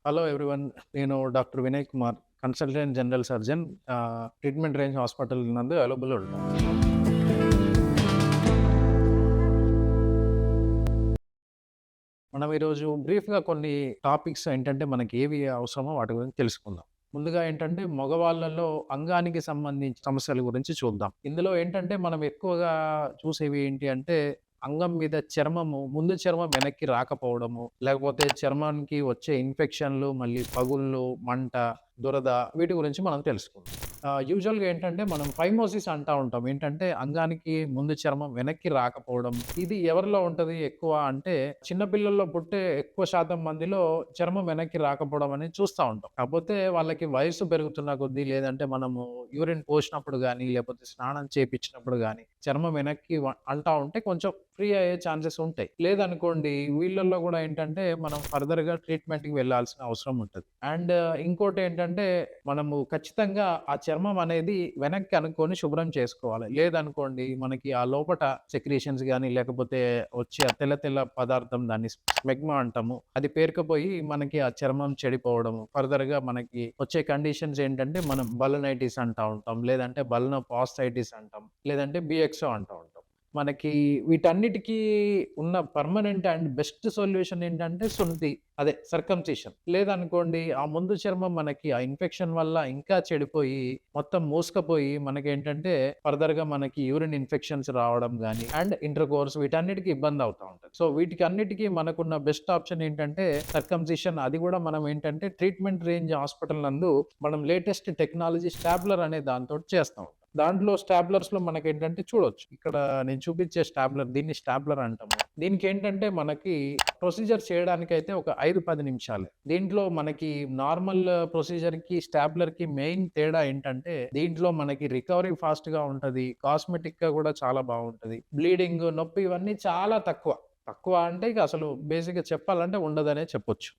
Hello everyone. నేను doctor Vinay Kumar, consultant general surgeon. Treatment range hospital నందు available ఉంటాను. మనం ఈరోజు బ్రీఫ్‌గా కొన్ని టాపిక్స్ ఏంటంటే మనకి ఏవి అవసరమో వాటి గురించి తెలుసుకుందాం. ముందుగా ఏంటంటే మగవాళ్ళలో అంగానికి సంబంధించిన సమస్యల గురించి చూద్దాం. ఇందులో ఏంటంటే మనం ఎక్కువగా చూసేవి ఏంటి అంటే అంగం మీద చర్మము ముందు చర్మం వెనక్కి రాకపోవడము, లేకపోతే చర్మానికి వచ్చే ఇన్ఫెక్షన్‌లు, మళ్ళీ పగుళ్ళు, మంట, దురద వీటి గురించి మనం తెలుసుకుందాం. యూజువల్‌గా ఏంటంటే మనం ఫైమోసిస్ అంటా ఉంటాం. ఏంటంటే అంగానికి ముందు చర్మం వెనక్కి రాకపోవడం. ఇది ఎవరిలో ఉంటది ఎక్కువ అంటే చిన్న పిల్లల్లో పుట్టే ఎక్కువ శాతం మందిలో చర్మం వెనక్కి రాకపోవడం అనేది చూస్తా ఉంటాం. కాకపోతే వాళ్ళకి వయస్సు పెరుగుతున్న కొద్దీ లేదంటే మనము యూరిన్ పోసినప్పుడు గానీ, లేకపోతే స్నానం చేపిచ్చినప్పుడు గానీ, చర్మం వెనక్కి అంటా ఉంటే కొంచెం ఫ్రీ అయ్యే ఛాన్సెస్ ఉంటాయి. లేదనుకోండి వీళ్ళల్లో గూడా ఏంటంటే మనం ఫర్దర్‌గా ట్రీట్‌మెంట్‌కి వెళ్ళాల్సిన అవసరం ఉంటది. అండ్ ఇంకోటేంటంటే మనము ఖచ్చితంగా ఆ చర్మం అనేది వెనక్కి అనుకోని శుభ్రం చేసుకోవాలి. లేదనుకోండి మనకి ఆ లోపట సెక్రీషన్స్ గాని, లేకపోతే వచ్చే ఆ తెల్ల తెల్ల పదార్థం దాన్ని స్మెగ్మా అంటాము. అది పేరుకుపోయి మనకి ఆ చర్మం చెడిపోవడము. ఫర్దర్‌గా మనకి వచ్చే కండిషన్స్ ఏంటంటే మనం బలనైటిస్ అంటా ఉంటాం. లేదంటే బలనోపాస్టైటిస్ అంటాం. లేదంటే బిఎక్సో అంటా ఉంటాం. మనకి వీటన్నిటికి ఉన్న పర్మనెంట్ అండ్ బెస్ట్ సొల్యూషన్ ఏంటంటే సుంటి. అదే సర్కంసిషన్. లేదనుకోండి ఆ ముందు చర్మం మనకి ఆ ఇన్ఫెక్షన్ వల్ల ఇంకా చెడిపోయి, మొత్తం మూసుకుపోయి మనకేంటంటే ఫర్దర్‌గా మనకి యూరిన్ ఇన్ఫెక్షన్స్ రావడం గాని, అండ్ ఇంటర్‌కోర్స్ వీటన్నిటికి ఇబ్బందవుతా ఉంటది. సో వీటికన్నిటికి మనకున్న బెస్ట్ ఆప్షన్ ఏంటంటే సర్కంసిషన్. అది గూడా మనం ఏంటంటే ట్రీట్మెంట్ రేంజ్ హాస్పిటల్ నందు మనం లేటెస్ట్ టెక్నాలజీ స్టాప్లర్ అనే దాంతోటి చేస్తాం. దాంట్లో స్టాప్లర్స్‌లో మనకేంటంటే చూడొచ్చు. ఇక్కడ నేను చూపించే స్టాప్లర్ దీన్ని స్టాప్లర్ అంటాము. దీనికేంటంటే మనకి ప్రొసీజర్ చేయడానికైతే ఒక 5, 10 నిమిషాలే. దీంట్లో మనకి నార్మల్ ప్రొసీజర్‌కి, స్టాప్లర్‌కి మెయిన్ తేడా ఏంటంటే దీంట్లో మనకి రికవరీ ఫాస్ట్‌గా ఉంటది. కాస్మెటిక్‌గా గూడా చాలా బావుంటది. బ్లీడింగ్, నొప్పి ఇవన్నీ చాలా తక్కువ. తక్కువ అంటే ఇక అసలు బేసిక్‌గా చెప్పాలంటే ఉండదనే చెప్పొచ్చు.